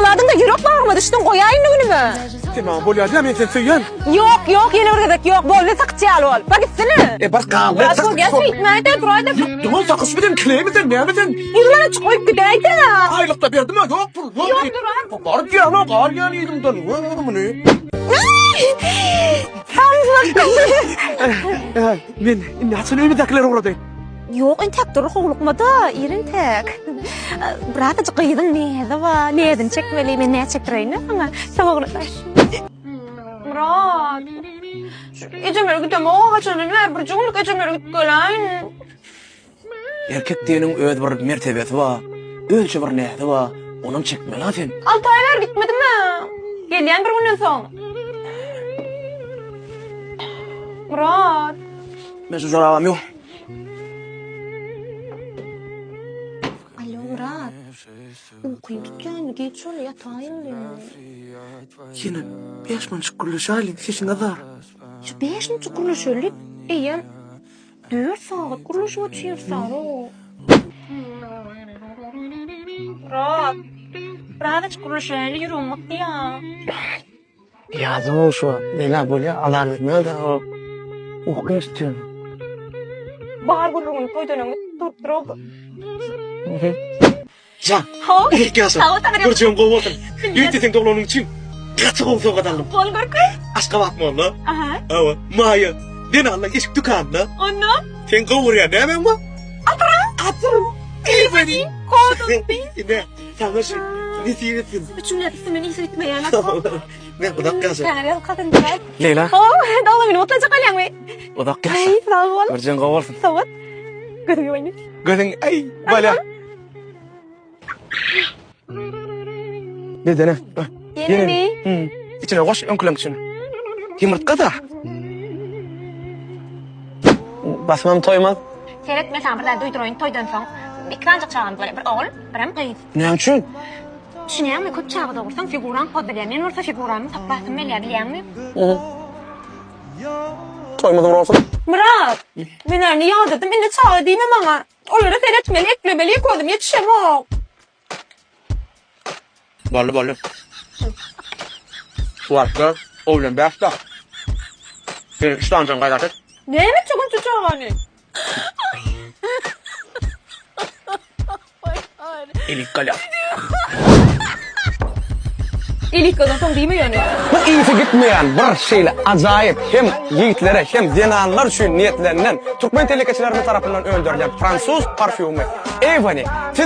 oladın da yürek bağırma düştün koyayım günümü. Tamam bol ya men sen söylen. Yok yine bir gedek yok bol ve sakçal ol. Bak gitsene. Bak kan. Ya bu gel gitmeydi duraydı. Duman sakız bilen kilemizen ne misin? Yürüyün çıkıp gideydi. Aylıkta verdim ha yok pul. Yok duran. Var ya lan var ya yedim bu ne? Men nasıl öyle daklar orada? Yok entek dur hoğlukma da irin tek. Bırak da kıydın neydi va? Neyden çekmeli men ne çektireyim ama sabahına taş. Murat. Ecemel gidem o kaçanın ne bir cumluk ecemel gitgelayn. Erkekliğinin öz bir mertebesi var. Ölçü bir nehdi var. Onun çekmeli afen. 6 aylar gitmedi mi? Gelyen bir günden soň. Murat. Ben şu zorabam yok. Alo Murat. Uykum tutcan git şöyle yatayım Yine 5 min kuruluş hali sesin azar. Şu 5 minut kuruluşuluk. İyi. 4 saat kuruluş mu çiğirsen o? Murat. Murat kuruluşuyla yürümek ya. Yazım o şu. Neyla böyle alan vermiyor da o. Okuyor istiyorum. Bahar gülüğün koyduğunu tutturup. Can. Ha? Gelsin. Ha, o tanrım. Göreceğim kovakın. Yürütesin doğrunun için. Kaçı olsa o kadarlık. Kol görkü. Aşka bakma onunla. Aha. Ama Maya. Den Allah eşik dükkanına. Anna. Sen kavuruya ne hemen mi? Atırım. İyi beni. Kodum. Ne? Sana şu. Ne siyesin? Üçümler ismini hissetmeyen. Ne odak gelsin. Yani kadın değil. Leyla. Dağla beni mutlaka kalyan mı? Odak gelsin. Ay sağ ol. Göreceğim kavursın. Savat. Gözüm oyunu. Gözün ay böyle. Ne dene? Yeni mi? İçine koş ön kulağın içine. Yumurtka da. Basmam toymaz. Seyretme sen birler duyduruyun toydan son. İkrancık çağın böyle bir oğul, bir kız. Ne için? Düşünüyor musun kötü çağı da olursan figuran kod bilen. Men olsa figuranı taplasın mele bilen mi? Toymadım olsun. Murat, ben ne yağdırdım, ben de çağı değil mi bana? Onları seyretmeli, eklemeli koydum, yetişemem. Ballı. Suatla, oğlum başta. Sen İstanbul'dan kaydardık. Ne mi çıkın çocağını? İlik kalem. İlik kadın son değil mi yani? Bu iyisi gitmeyen bir şeyle acayip hem yiğitlere hem zenanlar için niyetlerinden Türkmen tehlikecilerinin tarafından öldürülen Fransız parfümü Evani. Siz